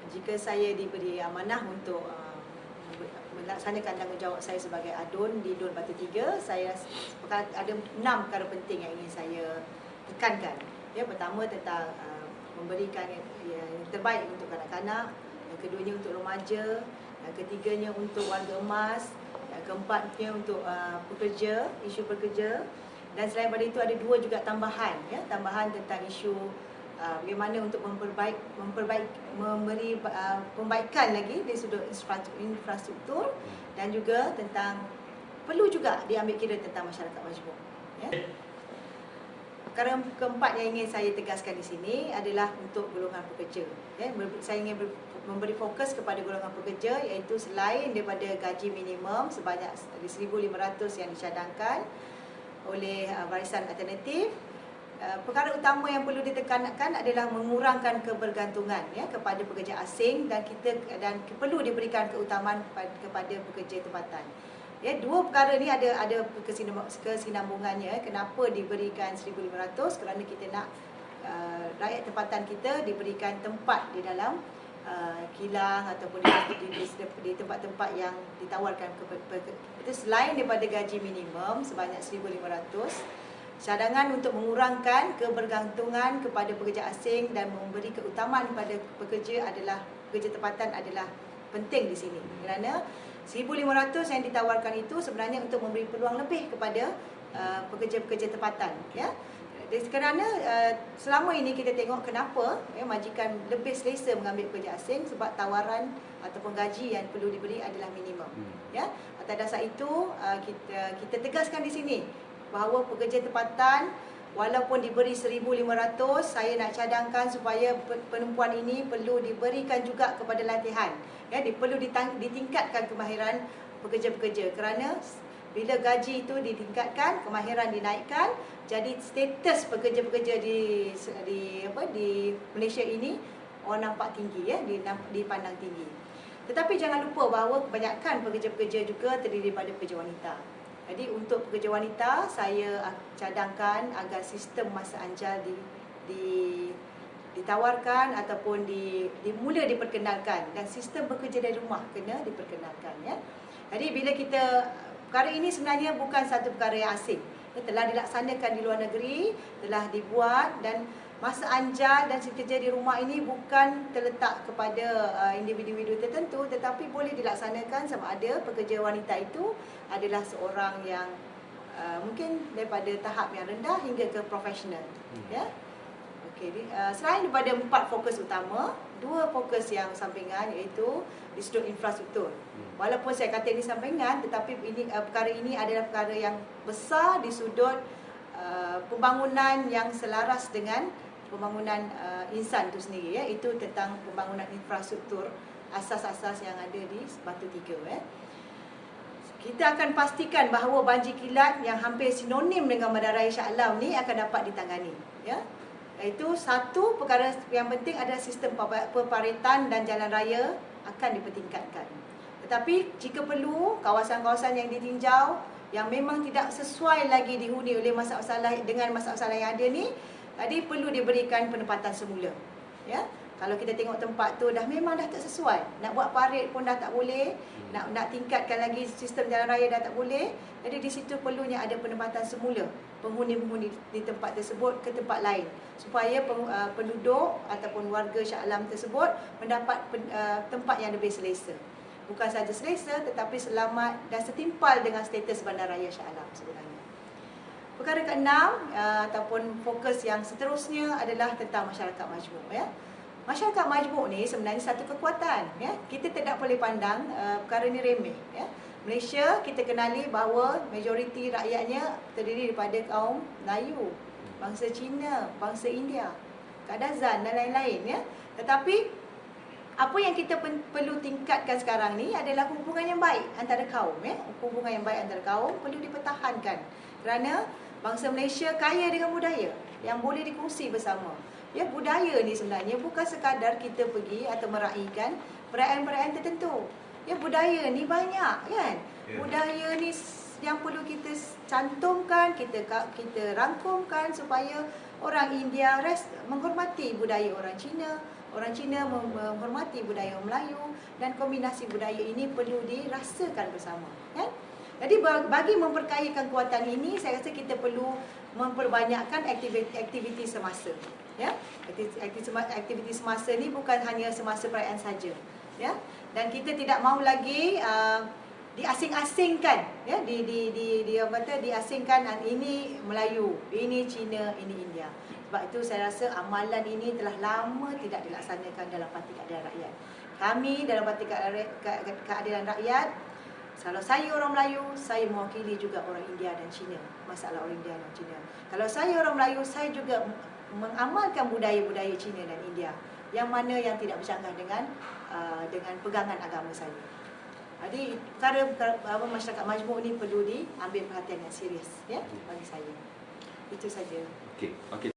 jika saya diberi amanah untuk melaksanakan tanggungjawab saya sebagai ADUN di DUN Batu Tiga, saya ada 6 perkara penting yang ingin saya tekankan. Ya, pertama tentang memberikan yang terbaik untuk kanak-kanak, yang keduanya untuk remaja, yang ketiganya untuk warga emas, yang keempatnya untuk pekerja, isu pekerja, dan selain daripada itu ada 2 juga tambahan, ya, tambahan tentang isu bagaimana untuk memberi pembaikan lagi dari sudut infrastruktur, dan juga tentang perlu juga diambil kira tentang masyarakat majmuk. Ya. Perkara keempat yang ingin saya tegaskan di sini adalah untuk golongan pekerja. Ya, saya ingin memberi fokus kepada golongan pekerja, iaitu selain daripada gaji minimum sebanyak 1,500 yang dicadangkan oleh Barisan Alternatif, perkara utama yang perlu ditekankan adalah mengurangkan kebergantungan, ya, kepada pekerja asing, dan perlu diberikan keutamaan kepada pekerja tempatan. Ya, 2 perkara ni ada kesinambungannya. Kenapa diberikan 1,500? Kerana kita nak rakyat tempatan kita diberikan tempat di dalam kilang ataupun di tempat-tempat yang ditawarkan itu selain daripada gaji minimum sebanyak 1,500. Cadangan untuk mengurangkan kebergantungan kepada pekerja asing dan memberi keutamaan kepada pekerja tempatan adalah penting di sini. Kerana 1,500 yang ditawarkan itu sebenarnya untuk memberi peluang lebih kepada pekerja-pekerja tempatan, ya. Kerana selama ini kita tengok kenapa, ya, majikan lebih selesa mengambil pekerja asing sebab tawaran ataupun gaji yang perlu diberi adalah minimum. Ya, atas dasar itu kita tegaskan di sini bahawa pekerja tempatan walaupun diberi 1,500, saya nak cadangkan supaya penumpuan ini perlu diberikan juga kepada latihan. Ya, perlu ditingkatkan kemahiran pekerja-pekerja, kerana bila gaji itu ditingkatkan, kemahiran dinaikkan, jadi status pekerja-pekerja di Malaysia ini orang nampak tinggi, ya, dipandang tinggi. Tetapi jangan lupa bahawa kebanyakan pekerja-pekerja juga terdiri daripada pekerja wanita. Jadi untuk pekerja wanita, saya cadangkan agar sistem masa anjal ditawarkan ataupun mula diperkenalkan, dan sistem bekerja dari rumah kena diperkenalkan, ya. Jadi bila perkara ini sebenarnya bukan satu perkara yang asing. Telah dilaksanakan di luar negeri, telah dibuat, dan masa anjal dan kerja di rumah ini bukan terletak kepada individu-individu tertentu, tetapi boleh dilaksanakan sama ada pekerja wanita itu adalah seorang yang mungkin daripada tahap yang rendah hingga ke profesional. Ya. Okey, selain daripada 4 fokus utama, 2 fokus yang sampingan, iaitu di sudut infrastruktur. Walaupun saya kata ini sampingan, tetapi perkara ini adalah perkara yang besar di sudut pembangunan yang selaras dengan pembangunan insan itu sendiri, ya, itu tentang pembangunan infrastruktur asas-asas yang ada di Batu Tiga, ya. Kita akan pastikan bahawa banjir kilat yang hampir sinonim dengan Bandaraya Shah Alam ni akan dapat ditangani, ya. Iaitu satu perkara yang penting adalah sistem peparetan dan jalan raya akan dipertingkatkan. Tetapi jika perlu, kawasan-kawasan yang ditinjau yang memang tidak sesuai lagi dihuni oleh masalah dengan masalah yang ada ni, jadi perlu diberikan penempatan semula. Ya, kalau kita tengok tempat tu memang dah tak sesuai, nak buat parit pun dah tak boleh, nak tingkatkan lagi sistem jalan raya dah tak boleh. Jadi di situ perlunya ada penempatan semula penghuni-penghuni di tempat tersebut ke tempat lain, supaya penduduk ataupun warga Shah Alam tersebut mendapat tempat yang lebih selesa. Bukan sahaja selesa, tetapi selamat dan setimpal dengan status Bandaraya Shah Alam sebenarnya. Perkara ke-6 ataupun fokus yang seterusnya adalah tentang masyarakat majmuk, ya. Masyarakat majmuk ni sebenarnya satu kekuatan, ya. Kita tidak boleh pandang perkara ni remeh, ya. Malaysia kita kenali bahawa majoriti rakyatnya terdiri daripada kaum Melayu, bangsa Cina, bangsa India, Kadazan dan lain-lain, ya. Tetapi apa yang kita perlu tingkatkan sekarang ni adalah hubungan yang baik antara kaum, ya. Hubungan yang baik antara kaum perlu dipertahankan, kerana bangsa Malaysia kaya dengan budaya yang boleh dikongsi bersama. Ya, budaya ni sebenarnya bukan sekadar kita pergi atau meraihkan perayaan-perayaan tertentu. Ya, budaya ni banyak, kan? Budaya ni yang perlu kita cantumkan, kita rangkumkan supaya orang India menghormati budaya orang Cina, orang Cina menghormati budaya Melayu, dan kombinasi budaya ini perlu dirasakan bersama, kan? Jadi bagi memperkayakan kekuatan ini, saya rasa kita perlu memperbanyakkan aktiviti semasa. Ya, aktiviti semasa ni bukan hanya semasa perayaan saja. Ya, dan kita tidak mahu lagi diasing-asingkan. Ya, apa kata, diasingkan, ini Melayu, ini Cina, ini India. Sebab itu saya rasa amalan ini telah lama tidak dilaksanakan dalam Parti Keadilan Rakyat. Kami dalam Parti Keadilan Rakyat, kalau saya orang Melayu, saya mewakili juga orang India dan Cina. Masalah orang India dan Cina. Kalau saya orang Melayu, saya juga mengamalkan budaya-budaya Cina dan India. Yang mana yang tidak bercanggah dengan pegangan agama saya. Jadi perkara masyarakat majmuk ni perlu diambil perhatian yang serius, ya, bagi saya. Itu saja. Okey.